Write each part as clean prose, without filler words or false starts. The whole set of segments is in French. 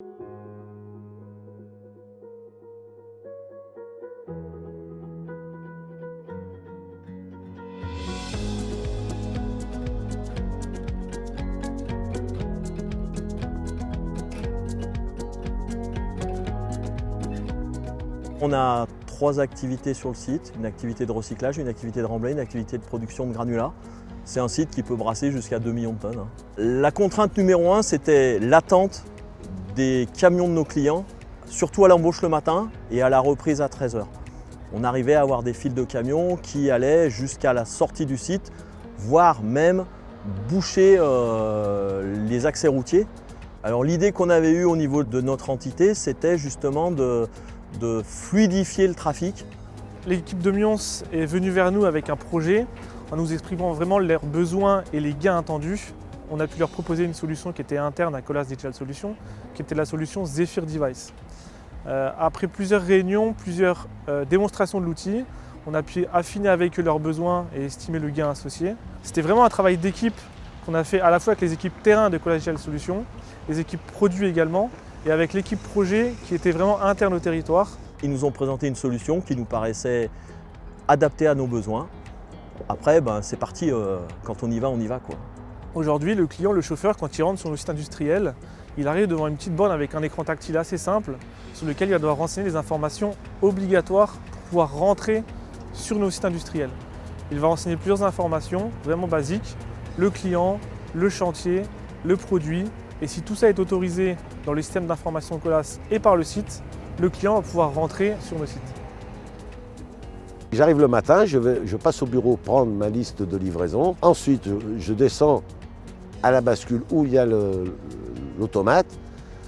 On a 3 activités sur le site, une activité de recyclage, une activité de remblai, une activité de production de granulats. C'est un site qui peut brasser jusqu'à 2 millions de tonnes. La contrainte numéro 1, c'était l'attente des camions de nos clients, surtout à l'embauche le matin et à la reprise à 13 h. On arrivait à avoir des files de camions qui allaient jusqu'à la sortie du site, voire même boucher les accès routiers. Alors l'idée qu'on avait eue au niveau de notre entité, c'était justement de fluidifier le trafic. L'équipe de Mions est venue vers nous avec un projet en nous exprimant vraiment leurs besoins et les gains attendus. On a pu leur proposer une solution qui était interne à Colas Digital Solutions, qui était la solution Zephyr Device. Après plusieurs réunions, plusieurs démonstrations de l'outil, on a pu affiner avec eux leurs besoins et estimer le gain associé. C'était vraiment un travail d'équipe qu'on a fait à la fois avec les équipes terrain de Colas Digital Solutions, les équipes produits également, et avec l'équipe projet qui était vraiment interne au territoire. Ils nous ont présenté une solution qui nous paraissait adaptée à nos besoins. Après, c'est parti, quand on y va quoi. Aujourd'hui, le client, le chauffeur, quand il rentre sur le site industriel, il arrive devant une petite borne avec un écran tactile assez simple sur lequel il va devoir renseigner les informations obligatoires pour pouvoir rentrer sur nos sites industriels. Il va renseigner plusieurs informations vraiment basiques, le client, le chantier, le produit. Et si tout ça est autorisé dans le système d'information Colas et par le site, le client va pouvoir rentrer sur le site. J'arrive le matin, je passe au bureau prendre ma liste de livraison. Ensuite, je descends à la bascule où il y a l'automate.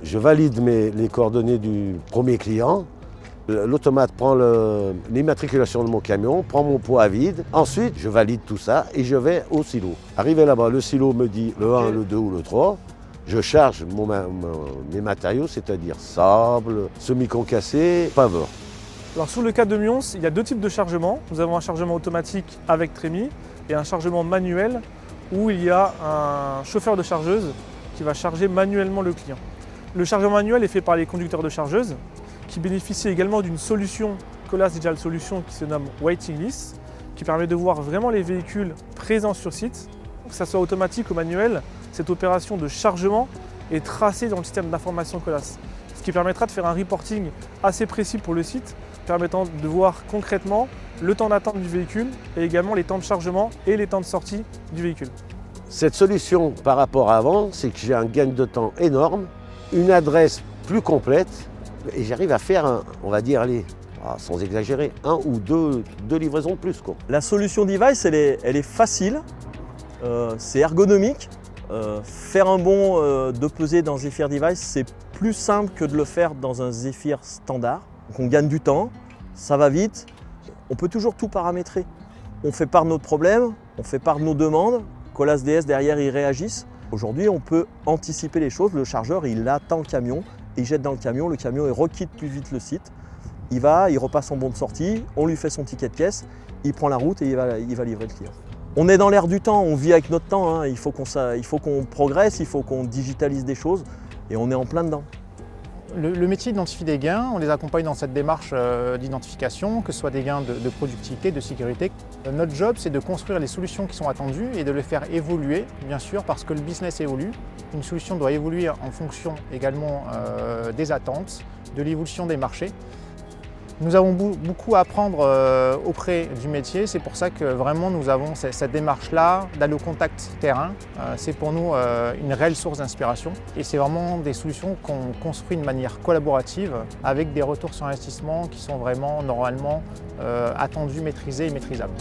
Je valide les coordonnées du premier client. L'automate prend l'immatriculation de mon camion, prend mon poids à vide. Ensuite, je valide tout ça et je vais au silo. Arrivé là-bas, le silo me dit le 1, le 2 ou le 3. Je charge mes matériaux, c'est-à-dire sable, semi-concassé, paveur. Alors sur le cas de Mions, il y a 2 types de chargement. Nous avons un chargement automatique avec trémie et un chargement manuel où il y a un chauffeur de chargeuse qui va charger manuellement le client. Le chargement manuel est fait par les conducteurs de chargeuse qui bénéficient également d'une solution Colas Digital Solutions qui se nomme Waiting List, qui permet de voir vraiment les véhicules présents sur site. Que ce soit automatique ou manuel, cette opération de chargement est tracée dans le système d'information Colas, ce qui permettra de faire un reporting assez précis pour le site, permettant de voir concrètement le temps d'attente du véhicule et également les temps de chargement et les temps de sortie du véhicule. Cette solution par rapport à avant, c'est que j'ai un gain de temps énorme, une adresse plus complète et j'arrive à faire, on va dire, sans exagérer, 1 ou 2 livraisons de plus, quoi. La solution Device, elle est facile, c'est ergonomique. Faire un bond de pesée dans Zephyr Device, c'est plus simple que de le faire dans un Zephyr standard. Donc on gagne du temps, ça va vite, on peut toujours tout paramétrer. On fait part de notre problème, on fait part de nos demandes, Colas DS derrière ils réagissent. Aujourd'hui on peut anticiper les choses, le chargeur il attend le camion, il jette dans le camion il requitte plus vite le site. Il repasse son bon de sortie, on lui fait son ticket de caisse, il prend la route et il va livrer le client. On est dans l'air du temps, on vit avec notre temps, il faut qu'on progresse, il faut qu'on digitalise des choses et on est en plein dedans. Le métier identifie des gains, on les accompagne dans cette démarche d'identification, que ce soit des gains de productivité, de sécurité. Notre job, c'est de construire les solutions qui sont attendues et de les faire évoluer, bien sûr, parce que le business évolue. Une solution doit évoluer en fonction également des attentes, de l'évolution des marchés. Nous avons beaucoup à apprendre auprès du métier, c'est pour ça que vraiment nous avons cette démarche-là d'aller au contact terrain. C'est pour nous une réelle source d'inspiration et c'est vraiment des solutions qu'on construit de manière collaborative avec des retours sur investissement qui sont vraiment normalement attendus, maîtrisés et maîtrisables.